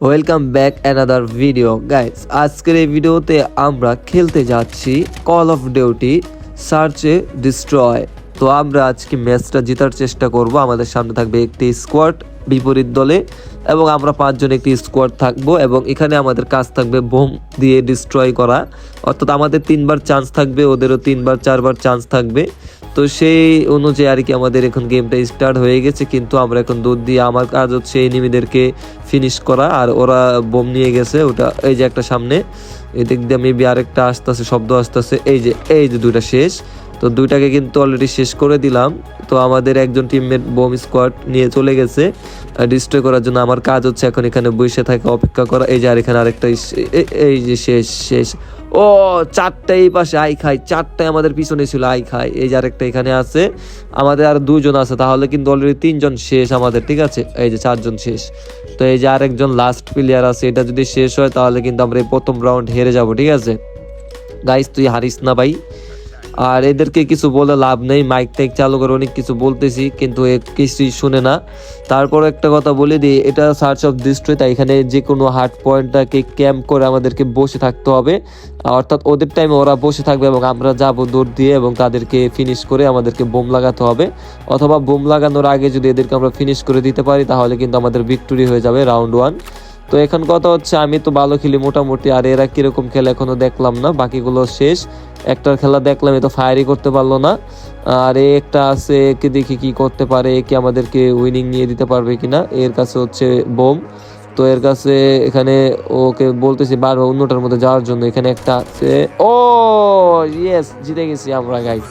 Welcome back another video guys. আজকের এই ভিডিওতে আমরা খেলতে যাচ্ছি কল অফ ডিউটি সার্চে ডিস্ট্রয়। তো আমরা আজকে ম্যাচটা জেতার চেষ্টা করব। আমাদের সামনে থাকবে একটি স্কোয়াড বিপরীত দলে এবং আমরা পাঁচজন একটি স্কোয়াড থাকবো এবং এখানে আমাদের কাজ থাকবে বোম দিয়ে ডিস্ট্রয় করা। অর্থাৎ আমাদের 3বার চান্স থাকবে, ওদেরও 3বার 4বার চান্স থাকবে। তো সেই অনুযায়ী আর কি আমাদের এখন গেমটা স্টার্ট হয়ে গেছে, কিন্তু আমরা এখন দৌড় দিয়ে আমার কাজ হচ্ছে এনিমিদেরকে ফিনিশ করা। আর ওরা বোম নিয়ে গেছে, ওটা এই যে একটা সামনে, এদিক দিয়ে মেবি আরেকটা আসতেছে, শব্দ আসতেছে। এই যে দুইটা শেষ। তো দুইটাকে কিন্তু অলরেডি শেষ করে দিলাম। তো আমাদের একজন টিমমেট বোম স্কোয়াড নিয়ে চলে গেছে ডিস্ট্রয় করার জন্য। আমার কাজ হচ্ছে এখন এখানে বসে থাকা, অপেক্ষা করা। এই যে আর এখানে আরেকটা, এই যে শেষ। ও চারটাই পাশে আই খাই, চারটায় আমাদের পিছনে ছিল আই খাই। এই যে আরেকটা এখানে আছে, আমাদের আর 2জন আছে, তাহলে কিন্তু অলরেডি 3জন শেষ আমাদের। ঠিক আছে, এই যে 4জন শেষ। তো এই যে আরেকজন লাস্ট প্লেয়ার আছে, এটা যদি শেষ হয় তাহলে কিন্তু আমরা এই প্রথম রাউন্ড হেরে যাব। ঠিক আছে গাইস, তুই হারিস না ভাই। আর এদেরকে কিছু বলে লাভ নেই, মাইক টাইক চালু করে অনেক কিছু বলতেছি কিন্তু কিছুই শুনে না। তারপর একটা কথা বলে দিই, এটা সার্চ অফ ডিস্ট্রয়, তাই এখানে যে কোনো হার্ড পয়েন্টটাকে ক্যাম্প করে আমাদেরকে বসে থাকতে হবে। অর্থাৎ ওদের টাইমে ওরা বসে থাকবে এবং আমরা যাবো দৌড় দিয়ে এবং তাদেরকে ফিনিশ করে আমাদেরকে বোম লাগাতে হবে। অথবা বোম লাগানোর আগে যদি এদেরকে আমরা ফিনিশ করে দিতে পারি তাহলে কিন্তু আমাদের ভিক্টোরি হয়ে যাবে রাউন্ড 1। তো এখন কথা হচ্ছে, আমি তো ভালো খেলি মোটামুটি, আর এরা কিরকম খেলে এখনো দেখলাম না। বাকিগুলো শেষ, একটার খেলা দেখলাম, এ তো ফায়ারই করতে পারলো না। আর একটা আছে, একে দেখি কি করতে পারে, একে আমাদেরকে উইনিং নিয়ে দিতে পারবে কিনা। এর কাছে হচ্ছে বোম, তো এর কাছে এখানে ওকে বলতেছি বারবার অন্যটার মধ্যে যাওয়ার জন্য। এখানে একটা আছে, ও ইয়েস, জিতে গেছি আমরা গাইস।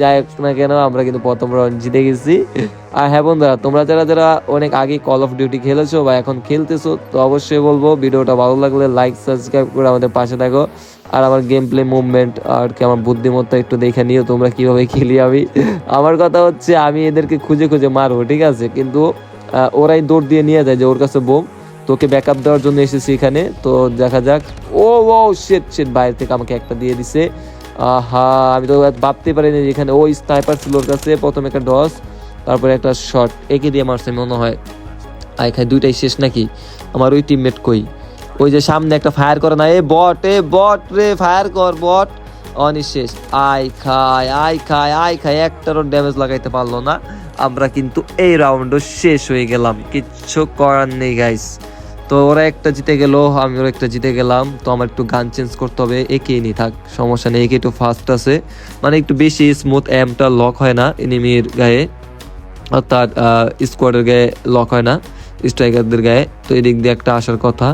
যাই হোক না কেন, আমরা কিন্তু প্রথম রাউন্ড জিতে গেছি। আর হ্যাঁ বন্ধুরা, তোমরা যারা যারা অনেক আগে কল অফ ডিউটি খেলেছো বা এখন খেলতেছো, তো অবশ্যই বলবো ভিডিওটা ভালো লাগলে লাইক সাবস্ক্রাইব করে আমাদের পাশে থাকো। আর আমার গেম প্লে মুভমেন্ট আর কি আমার বুদ্ধিমত্তা একটু দেখে নিও তোমরা কিভাবে খেলি আমি। আমার কথা হচ্ছে, আমি এদেরকে খুঁজে খুঁজে মারবো, ঠিক আছে, কিন্তু ওরাই দৌড় দিয়ে নিয়ে যায় যে ওর কাছে বোম। তোকে ব্যাকআপ দেওয়ার জন্য এসেছি এখানে, তো দেখা যাক। ও ও শিট, বাইরে থেকে আমাকে একটা দিয়ে দিছে। আহা, আমি তো ভাবতে পারিনি এখানে ওই স্নাইপার ছিল ওর কাছে। প্রথমে একটা ডস, তারপরে একটা শট, একে দিয়ে মারছে মনে হয়। আই খাই, দুইটাই শেষ নাকি? আমার ওই টিমমেট কই? ওই যে সামনে একটা ফায়ার করে না, এ বট রে, ফায়ার কর বট। অনিশেষ, আই খাই, একটারও ড্যামেজ লাগাইতে পারলো না। আমরা কিন্তু এই রাউন্ডও শেষ হয়ে গেলাম, কিচ্ছু করার নেই গাইস। তো ওরা একটা জিতে গেল, আমি ওরা একটা জিতে গেলাম। তো আমার একটু গান চেঞ্জ করতে হবে, একেই নি থাক, সমস্যা নেই। একে একটু ফাস্ট আছে, মানে একটু বেশি স্মুথ, এমটা লক হয় না এনিমির গায়ে, অর্থাৎ স্কোয়াডের গায়ে লক হয় না, স্ট্রাইকারদের গায়ে। তো এদিক দিয়ে একটা আসার কথা,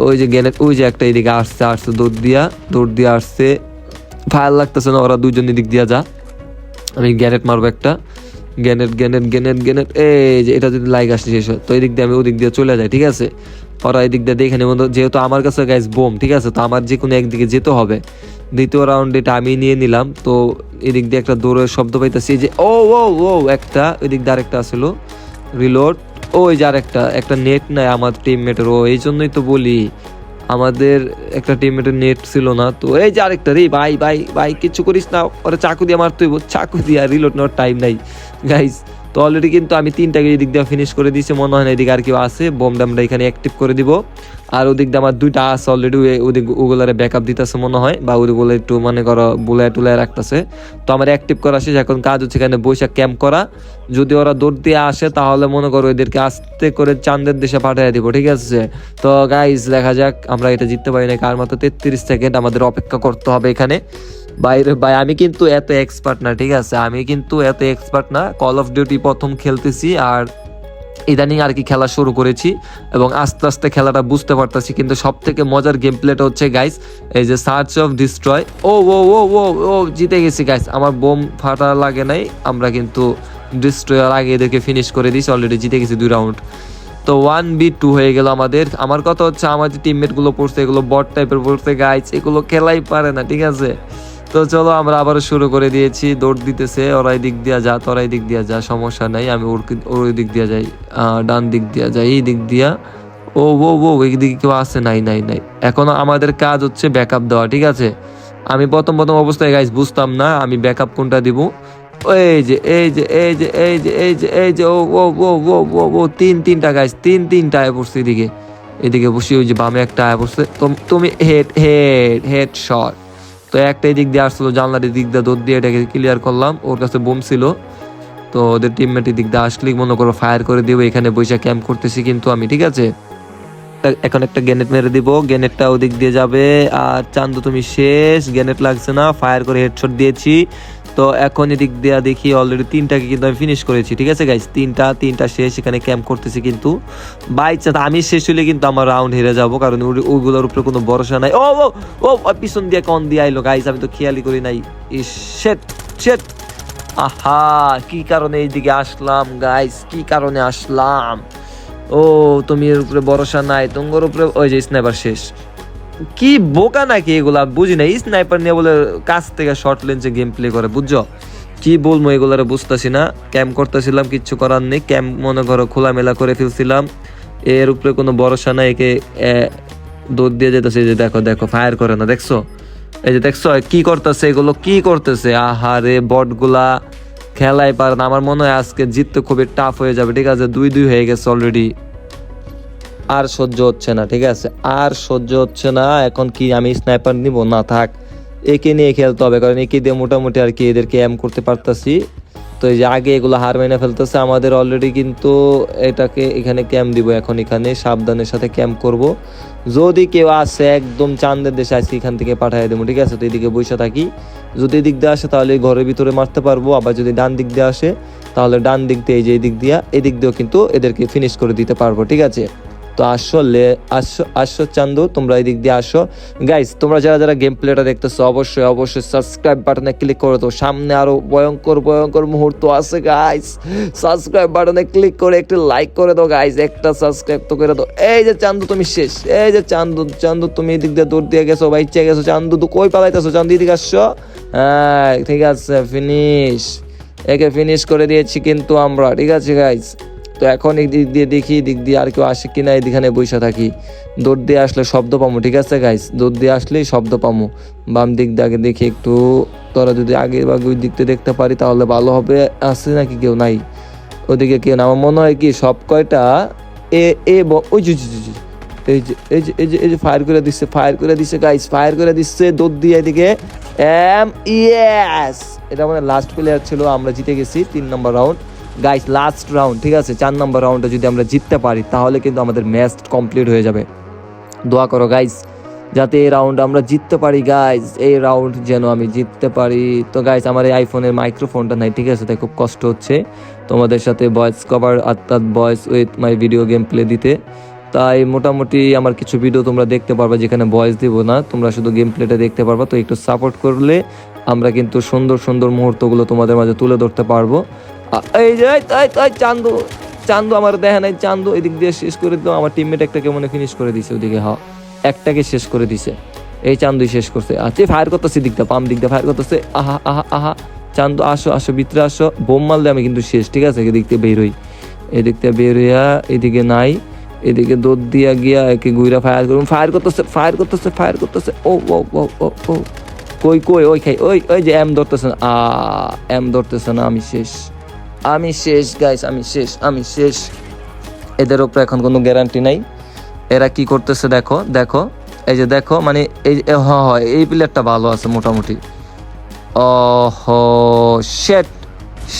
ওই যে গ্যানেট, ওই যে একটা এদিকে আসছে দৌড় দিয়ে আসছে। ফায়ার লাগতেছে না, ওরা 2জন এদিক দিয়া যা, আমি গ্যানেট মারবো একটা। গ্যানেট, এই যে এটা যদি লাইক আসছে শেষ হয়, তো এদিক দিয়ে আমি ওদিক দিয়ে চলে যাই। ঠিক আছে, ওরা এদিক দিয়ে দেখে নেব, যেহেতু আমার কাছে গাইস বোম, ঠিক আছে, তো আমার যে কোনো একদিকে যেতে হবে। দ্বিতীয় রাউন্ড এটা আমি নিয়ে নিলাম। তো এদিক দিয়ে একটা দৌড়ের শব্দ পাইতেছি, যে ও একটা ওইদিক দিয়ে আরেকটা আসলো রিলোড। ওই যে একটা নেট নাই আমার টিমমেটের, ও এই জন্যই তো বলি আমাদের একটা টিমমেটের নেট ছিল না। তো এই যে আরেকটা, রে ভাই কিচ্ছু করিস না, ওরা চাকু দিয়ে মারতে হইব, চাকু দিয়ে, রিলোড নেওয়ার টাইম নাই গাইস। তো অলরেডি কিন্তু আমি 3টাকে এদিক দিয়ে ফিনিশ করে দিয়েছি, মনে হয় না এদিকে আর কেউ আছে। বোমটা আমরা এখানে অ্যাক্টিভ করে দিব। আর ওদিক দিয়ে আমার 2টা আছে অলরেডি, ওদিক ওগুলারে ব্যাকআপ দিতেছে মনে হয়, বা ওগুলো একটু মনে করো বুলায় রাখতেছে। তো আমার অ্যাক্টিভ করা শেষ, এখন কাজ হচ্ছে এখানে বৈশাখ ক্যাম্প করা। যদি ওরা দৌড় দিয়ে আসে তাহলে মনে করো এদেরকে আস্তে করে চাঁদের দেশে পাঠিয়ে দিব। ঠিক আছে, তো গাইজ দেখা যাক আমরা এটা জিততে পারি না, আর মাত্র 33 সেকেন্ড আমাদের অপেক্ষা করতে হবে এখানে। ভাই আমি কিন্তু এত এক্সপার্ট না, ঠিক আছে, আমি কিন্তু এত এক্সপার্ট না। কল অফ ডিউটি প্রথম খেলতেছি, আর ইদানিং আর কি খেলা শুরু করেছি এবং আস্তে আস্তে খেলাটা বুঝতে পারতেছি। কিন্তু সব থেকে মজার গেম প্লেটা হচ্ছে গাইস এই যে সার্চ অফ ডিস্ট্রয়। ও জিতে গেছি গাইস, আমার বোম ফাটা লাগে নাই, আমরা কিন্তু ডিস্ট্রয়ার আগে এদেরকে ফিনিশ করে দিয়েছি, অলরেডি জিতে গেছি 2 রাউন্ড। তো 1v2 হয়ে গেল আমাদের। আমার কথা হচ্ছে, আমার যে টিমমেটগুলো পড়ছে এগুলো বট টাইপের পড়ছে গাইস, এগুলো খেলাই পারে না। ঠিক আছে, তো চলো আমরা আবারও শুরু করে দিয়েছি। দৌড় দিতেছে, ওরাই দিক দিয়া যা, তোরাই দিক দিয়া যা, সমস্যা নাই, আমি ওর দিক দিয়া যাই, ডান দিক দিয়া যাই, এই দিক দিয়া। এই দিকে কেউ আছে? নাই। এখন আমাদের কাজ হচ্ছে ব্যাকআপ দেওয়া। ঠিক আছে, আমি প্রথম অবস্থায় গাইস বুঝতাম না আমি ব্যাকআপ কোনটা দিব। এই যে তিনটা গাইস, তিনটায় পড়ছে এদিকে। এদিকে বসে ওই যে বামে একটা আয় বসছে, তুমি হেড হেড হেড শট। তো একটা এদিক দিয়ে আসলো, জানলার দিক দিয়ে দৌড় দিয়ে এটাকে ক্লিয়ার করলাম। ওর কাছে বোম ছিল, তো ওদের টিমমেট দিক দিয়ে আসলেই মনে করো ফায়ার করে দিব। এখানে বৈশা ক্যাম্প করতেছি কিন্তু আমি, ঠিক আছে। এখন একটা গ্রেনেড মেরে দিব, গ্রেনেডটা ওদিক দিয়ে যাবে। আর চান্দু তুমি শেষ, গ্রেনেড লাগছে না, ফায়ার করে হেডশট দিয়েছি। তো এখন এদিক দিয়ে দেখি অলরেডি 3টাকে কিন্তু আমি ফিনিশ করেছি, ঠিক আছে গাইস। তিনটা শেষ, এখানে ক্যাম্প করতেছি কিন্তু বাই চান্স আমি শেষ হলে কিন্তু আমার রাউন্ড হেরে যাবো, কারণ ওইগুলোর উপরে কোনো ভরসা নাই। ও ও ও পিছন দিয়ে কন দিয়ে আইলো গাইস, আমি তো খেয়ালই করি নাই। শেট শেট, আহা কি কারণে এইদিকে আসলাম গাইস, কি কারণে আসলাম। ও তুমি এর উপরে ভরসা নাই, তোমার উপরে ওই যে স্নাইপার শেষ। কি বোকা নাকি এগুলা, বুঝি না। স্নাইপার নিয়ে বলে কাছ থেকে শর্ট লেন্সে গেম প্লে করে, বুঝছো? কি বলবো এগুলারে বুঝতেছি না। ক্যাম্প করতেছিলাম, কিচ্ছু করার নেই। ক্যাম্প মনে করো খোলামেলা করে ফেলছিলাম, এর উপরে কোনো ভরসা নাই। একে দৌড় দিয়ে যেতেছে, যে দেখো দেখো ফায়ার করে না, দেখছো? এই যে দেখছো কি করতেছে, এগুলো কি করতেছে। আহারে বটগুলা খেলাই পারে না। আমার মনে হয় আজকে জিততে খুবই টাফ হয়ে যাবে, ঠিক আছে। 2-2 হয়ে গেছে অলরেডি, আর সহ্য হচ্ছে না, ঠিক আছে। আর সহ্য হচ্ছে না। এখন কি আমি স্নাইপার নিব? না থাক, একে নিয়ে খেলতে হবে, কারণ একে দিয়ে মোটামুটি আর কি এদেরকে এম করতে পারতাছি। তো এই যে আগে এগুলো হার মেনে ফেলতেছে আমাদের অলরেডি, কিন্তু এটাকে এখানে ক্যাম্প দিব। এখন এখানে সাবধানের সাথে ক্যাম্প করব। যদি কেউ আসে একদম চাঁদের দেশে আসি, এখান থেকে পাঠিয়ে দেবো, ঠিক আছে। তো এদিকে বসে থাকি, যদি এদিক দিয়ে আসে তাহলে ঘরের ভিতরে মারতে পারবো, আবার যদি ডান দিক দিয়ে আসে তাহলে ডান দিক দিয়ে, এই যে এদিক দিয়ে, এদিক দিয়েও কিন্তু এদেরকে ফিনিশ করে দিতে পারবো, ঠিক আছে। তো আসলে আসো চান্দু, তোমরা এই দিক দিয়ে আসো গাইস। তোমরা যারা যারা গেম প্লেটা দেখতেছো অবশ্যই অবশ্যই সাবস্ক্রাইব বাটনে ক্লিক করে দাও, সামনে আরো ভয়ঙ্কর ভয়ঙ্কর মুহূর্ত আছে গাইস। সাবস্ক্রাইব বাটনে ক্লিক করে একটু লাইক করে দাও গাইস, একটা সাবস্ক্রাইব তো করে দাও। এই যে চান্দু তুমি শেষ, এই যে চান্দু তুমি এদিক দিয়ে দৌড় দিয়ে গেছো, বাইচে গেছো। চান্দু তো কই পালাইতেছো? চান্দু এদিকে আসছো, হ্যাঁ ঠিক আছে, ফিনিশ। একে ফিনিশ করে দিয়েছি কিন্তু আমরা, ঠিক আছে গাইস। তো এখন এই দিক দিয়ে দেখি, দিক দিয়ে আর কেউ আসে কিনা। এদিকে বসে থাকি, দৌড় দিয়ে আসলে শব্দ পামো, ঠিক আছে গাইস। দৌড় দিয়ে আসলেই শব্দ পামো। বাম দিক দিয়ে আগে দেখি একটু, তোরা যদি আগে বা ওই দিকতে দেখতে পারি তাহলে ভালো হবে। আসে নাকি কেউ? নাই ওদিকে কেউ না, আমার মনে হয় কি সব কয়টা ওই যে এই যে এই যে এই যে এই যে ফায়ার করে দিচ্ছে গাইস, ফায়ার করে দিচ্ছে দৌড় দিয়ে এদিকে। ইয়েস, এটা মানে লাস্ট প্লেয়ার ছিল, আমরা জিতে গেছি 3 নম্বর রাউন্ড গাইস, লাস্ট রাউন্ড, ঠিক আছে। 4 নম্বর রাউন্ডে যদি আমরা জিততে পারি তাহলে কিন্তু আমাদের ম্যাচ কমপ্লিট হয়ে যাবে। দোয়া করো গাইস যাতে এই রাউন্ড আমরা জিততে পারি গাইস, এই রাউন্ড যেন আমি জিততে পারি। তো গাইস আমার এই আইফোনের মাইক্রোফোনটা নাই, ঠিক আছে, তাই খুব কষ্ট হচ্ছে তোমাদের সাথে ভয়েস কভার অর্থাৎ voice with my video game play দিতে। তাই মোটামুটি আমার কিছু ভিডিও তোমরা দেখতে পারবা যেখানে ভয়েস দিব না, তোমরা শুধু গেম প্লেটা দেখতে পারবা। তো একটু সাপোর্ট করলে আমরা কিন্তু সুন্দর সুন্দর মুহূর্তগুলো তোমাদের মাঝে তুলে ধরতে পারবো। এই যে চান্দু আমার দেখা নাই, চান্দু এদিক দিয়ে শেষ করে দিল। আমার টিমমেট একটাকে মনে ফিনিশ করে দিছে ওদিকে, হ্যাঁ একটাকে শেষ করে দিছে, এই চান্দুই শেষ করছে। আচ্ছা ফায়ার করতেছে দিকটা, পাম দিকটা ফায়ার করতেছে। আহা আহা আহা, চান্দু আসো আসো ভিতরে আসো, বোম মারলে আমি কিন্তু শেষ, ঠিক আছে। এদিক থেকে বের হই, এদিক থেকে বের হইয়া এদিকে নাই, এদিকে দৌড় দিয়া গিয়া একে গুইরা ফায়ার করতেছে। ও ও ও ও ও কই কই ওই খাই ওই ওই যে এম ধরতেছে না, এম ধরতেছে না। আমি শেষ গাইস, আমি শেষ। এদের উপরে এখন কোনো গ্যারান্টি নাই। এরা কি করতেছে দেখো দেখো, এই যে দেখো, মানে এই হয় এই প্লেয়ারটা ভালো আছে মোটামুটি। ওহো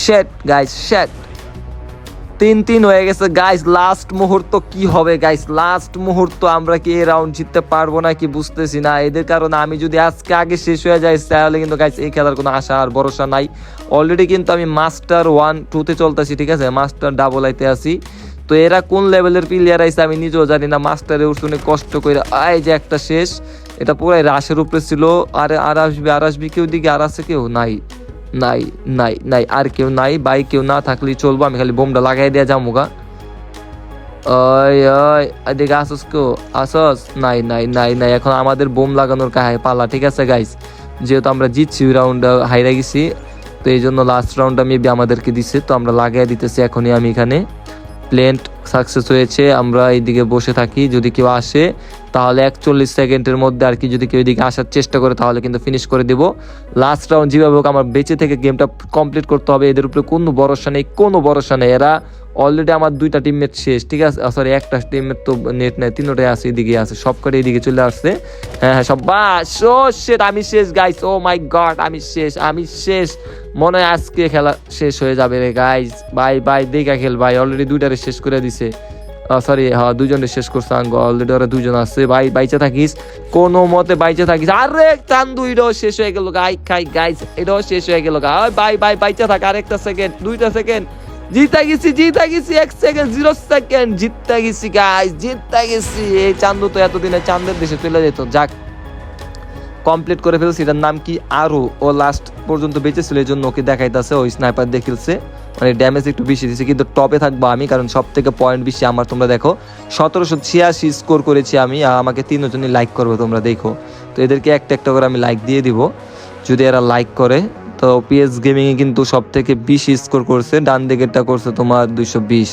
শেট গাইস, শেট। 3-3 হয়ে গেছে গাইস। লাস্ট মুহূর্ত কি হবে গাইস, লাস্ট মুহূর্ত। আমরা কি এই রাউন্ড জিততে পারবো না কি বুঝতেছি না। এদের কারণে আমি যদি আজকে আগে শেষ হয়ে যাই তাহলে কিন্তু গাইস এই খেলার কোনো আশা আর ভরসা নাই। অলরেডি কিন্তু আমি মাস্টার 1-2-তে চলতেছি, ঠিক আছে, মাস্টার ডাবল আইতে আছি। তো এরা কোন লেভেলের প্লেয়ার আইছে আমি নিজেও জানি না। মাস্টারে উঠে কষ্ট করে এই যে একটা শেষ, এটা পুরাই রাশের উপরে ছিল। আর আসবি কেউ দিকে, আর আছে কেউ? নাই নাই নাই নাই, আর কেউ নাই ভাই। কেউ না থাকলেই চলবো, আমি খালি বোমটা লাগাই দেওয়া যাবো গা। ওই ওই এদিকে আসস কেউ? আসস? নাই নাই নাই নাই, এখন আমাদের বোম লাগানোর পালা, ঠিক আছে গাইস। যেহেতু আমরা জিতছি ওই রাউন্ড হাইরা গেছি, তো এই জন্য লাস্ট রাউন্ডটা মেবি আমাদেরকে দিচ্ছে। তো আমরা লাগাই দিতেছি এখনই। আমি এখানে প্লেন্ট সাকসেস হয়েছে। আমরা এইদিকে বসে থাকি, যদি কেউ আসে তাহলে 41 সেকেন্ডের মধ্যে আর কি, যদি কেউ এদিকে আসার চেষ্টা করে তাহলে কিন্তু ফিনিশ করে দেব। লাস্ট রাউন্ড যেভাবে হোক আমার বেঁচে থেকে গেমটা কমপ্লিট করতে হবে। এদের উপরে কোনো ভরসা নেই, কোনো ভরসা নেই। এরা অলরেডি আমার 2টা টিমমেট শেষ, ঠিক আছে, সরি একটা টিমমেট তো নেট নাই, 3টাই আছে, এদিকে আছে, সব কটা এদিকে চলে আসছে। হ্যাঁ সব বাস, ও শিট, আমি শেষ গাইস, ও মাই গড, আমি শেষ, মনে হয় আজকে খেলা শেষ হয়ে যাবে রে গাইস। ভাই দেখা খেল ভাই, অলরেডি 2টারে শেষ করে দিছে, সরি হ্যাঁ 2জনের শেষ করছে অলরেডি, ওরা 2জন আছে। ভাই বাইচে থাকিস, কোনো মতে বাইচে থাকিস। আরে চান্দু এটাও শেষ হয়ে গেল গাইস, এটাও শেষ হয়ে গেল ভাই বাইচে থাক, আরেকটা সেকেন্ড, 2টা সেকেন্ড, জিতা গেছি 1 সেকেন্ড 0 সেকেন্ড, জিততে গেছি গাইস, জিততে গেছি। এই চান্দু তো এতদিনে চান্দের দেশে চলে যেত। যাক, কমপ্লিট করে ফেলছে। এটার নাম কি আরো, ও লাস্ট পর্যন্ত বেঁচে ছিল, এই জন্য ওকে দেখাইতেছে, ওই স্নাইপার দিয়ে খেলছে, মানে ড্যামেজ একটু বেশি দিচ্ছে, কিন্তু টপে থাকবো আমি, কারণ সব থেকে পয়েন্ট বেশি আমার। তোমরা দেখো 1786 স্কোর করেছি আমি, আর আমাকে 3জনই লাইক করবে, তোমরা দেখো। তো এদেরকে একটা একটা করে আমি লাইক দিয়ে দিব, যদি এরা লাইক করে। তো পিএস গেমিংয়ে কিন্তু সব থেকে বেশি স্কোর করছে, ডান দিকেরটা করছে তোমার 220।